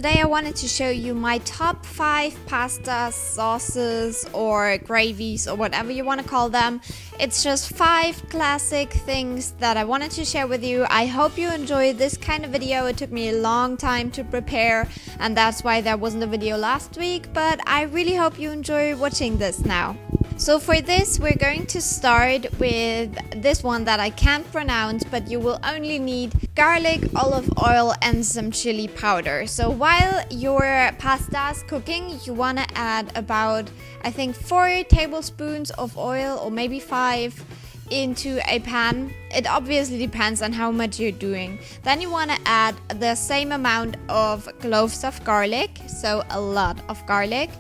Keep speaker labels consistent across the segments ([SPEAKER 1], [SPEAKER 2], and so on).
[SPEAKER 1] today I wanted to show you my top 5 pasta sauces or gravies or whatever you want to call them. It's just 5 classic things that I wanted to share with you. I hope you enjoy this kind of video. It took me a long time to prepare and that's why there wasn't a video last week, but I really hope you enjoy watching this now. So for this, we're going to start with this one that I can't pronounce, but you will only need garlic, olive oil, and some chili powder. So while your pasta is cooking, you want to add about, I think, 4 tablespoons of oil or maybe 5 into a pan. It obviously depends on how much you're doing. Then you want to add the same amount of cloves of garlic, so a lot of garlic.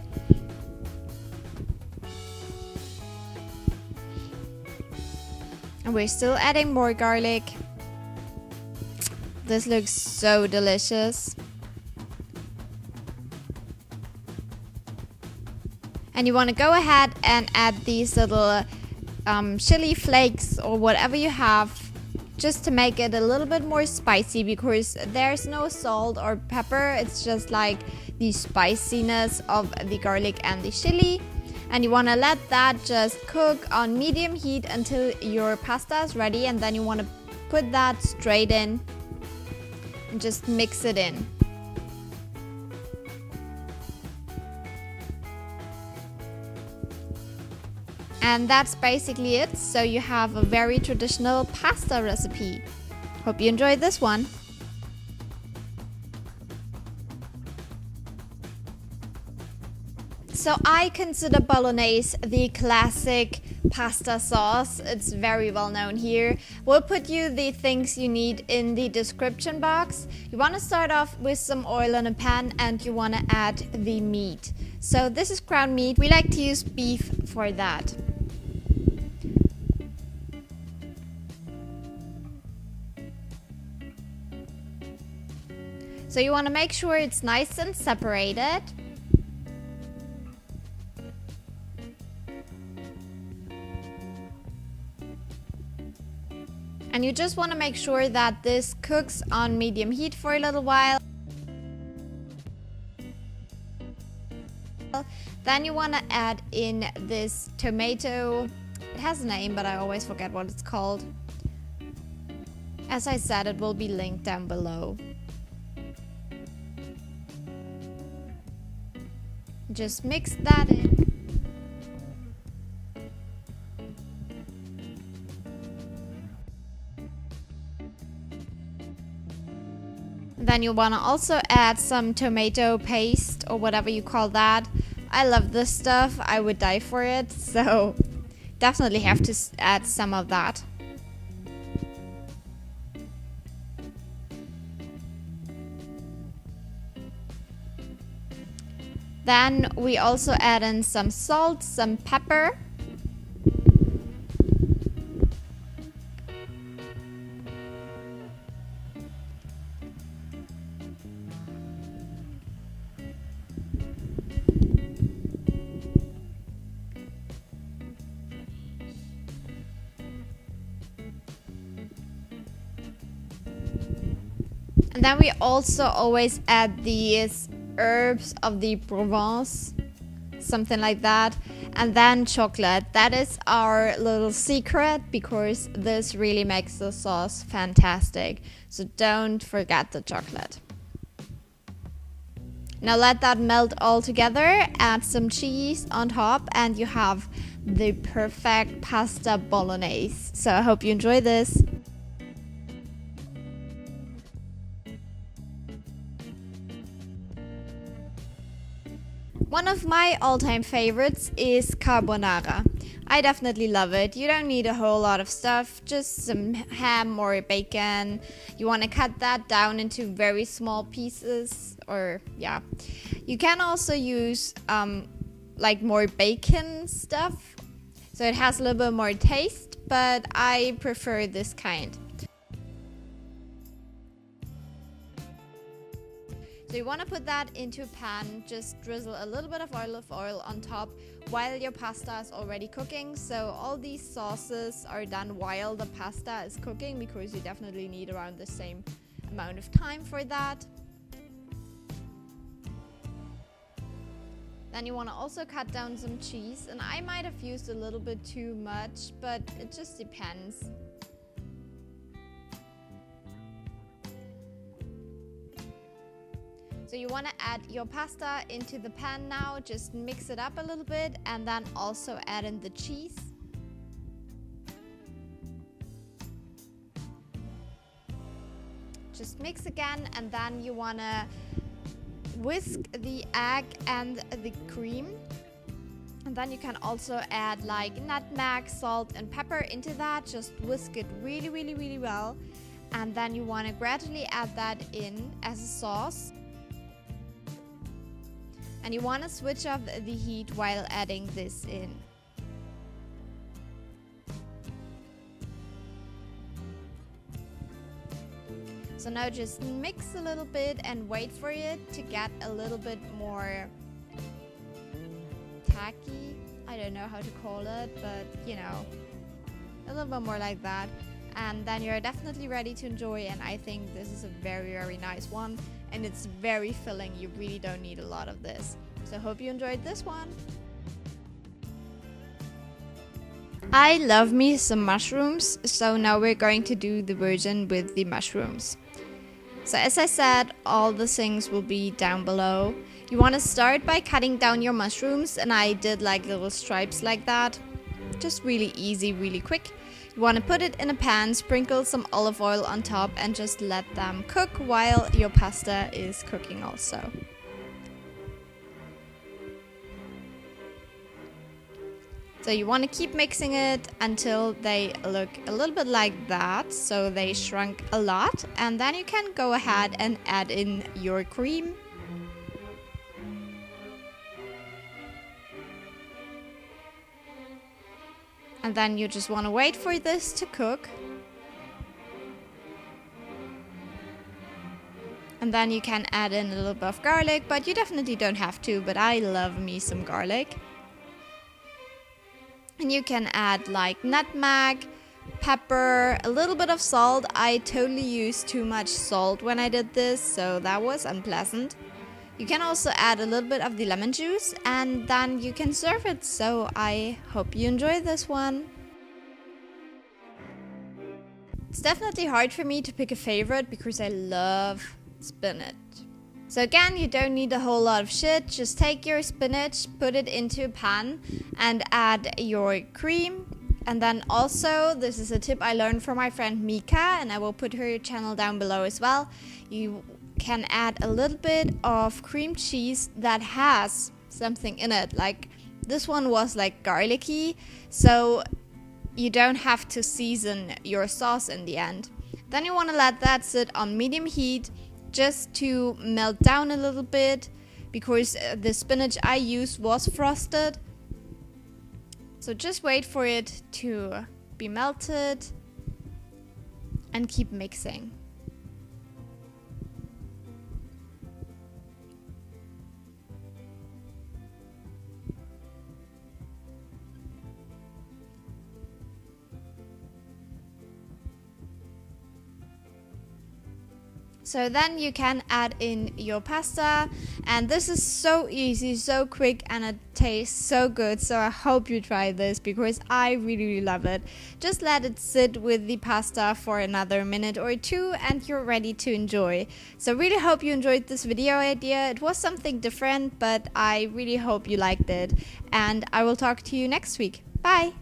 [SPEAKER 1] And we're still adding more garlic. This looks so delicious. And you want to go ahead and add these little chili flakes or whatever you have, just to make it a little bit more spicy, because there's no salt or pepper. It's just like the spiciness of the garlic and the chili. And you want to let that just cook on medium heat until your pasta is ready, and then you want to put that straight in and just mix it in. And that's basically it. So you have a very traditional pasta recipe. Hope you enjoyed this one. So I consider Bolognese the classic pasta sauce. It's very well known here. We'll put you the things you need in the description box. You want to start off with some oil in a pan and you want to add the meat. So this is ground meat. We like to use beef for that. So you want to make sure it's nice and separated. And you just want to make sure that this cooks on medium heat for a little while. Then you want to add in this tomato. It has a name, but I always forget what it's called. As I said, it will be linked down below. Just mix that in. Then you want to also add some tomato paste or whatever you call that. I love this stuff. I would die for it. So definitely have to add some of that. Then we also add in some salt, some pepper. And then we also always add these herbs of the Provence, something like that. And then chocolate. That is our little secret, because this really makes the sauce fantastic. So don't forget the chocolate. Now let that melt all together. Add some cheese on top and you have the perfect pasta bolognese. So I hope you enjoy this. One of my all-time favorites is carbonara. I definitely love it. You don't need a whole lot of stuff, just some ham or bacon. You want to cut that down into very small pieces, or yeah. You can also use like more bacon stuff, so it has a little bit more taste, but I prefer this kind. So you want to put that into a pan, just drizzle a little bit of olive oil on top while your pasta is already cooking. So all these sauces are done while the pasta is cooking, because you definitely need around the same amount of time for that. Then you want to also cut down some cheese, and I might have used a little bit too much, but it just depends. So you want to add your pasta into the pan now, just mix it up a little bit, and then also add in the cheese. Just mix again, and then you want to whisk the egg and the cream. And then you can also add like nutmeg, salt and pepper into that. Just whisk it really well. And then you want to gradually add that in as a sauce. And you want to switch off the heat while adding this in. So now just mix a little bit and wait for it to get a little bit more tacky. I don't know how to call it, but you know, a little bit more like that. And then you're definitely ready to enjoy, and I think this is a very nice one, and it's very filling. You really don't need a lot of this. So hope you enjoyed this one. I love me some mushrooms, so now we're going to do the version with the mushrooms. So as I said, all the things will be down below. You want to start by cutting down your mushrooms, and I did like little stripes like that. Just really easy, really quick. You want to put it in a pan, sprinkle some olive oil on top, and just let them cook while your pasta is cooking also. So you want to keep mixing it until they look a little bit like that, so they shrunk a lot, and then you can go ahead and add in your cream. And then you just want to wait for this to cook. And then you can add in a little bit of garlic, but you definitely don't have to, but I love me some garlic. And you can add like nutmeg, pepper, a little bit of salt. I totally used too much salt when I did this, so that was unpleasant. You can also add a little bit of the lemon juice, and then you can serve it. So I hope you enjoy this one. It's definitely hard for me to pick a favorite because I love spinach. So again, you don't need a whole lot of shit. Just take your spinach, put it into a pan, and add your cream. And then also, this is a tip I learned from my friend Mika, and I will put her channel down below as well. You can add a little bit of cream cheese that has something in it. Like this one was like garlicky, so you don't have to season your sauce in the end. Then you want to let that sit on medium heat just to melt down a little bit, because the spinach I used was frosted. So just wait for it to be melted and keep mixing. So then you can add in your pasta, and this is so easy, so quick, and it tastes so good. So I hope you try this because I really love it. Just let it sit with the pasta for another minute or two and you're ready to enjoy. So really hope you enjoyed this video idea. It was something different, but I really hope you liked it, and I will talk to you next week. Bye!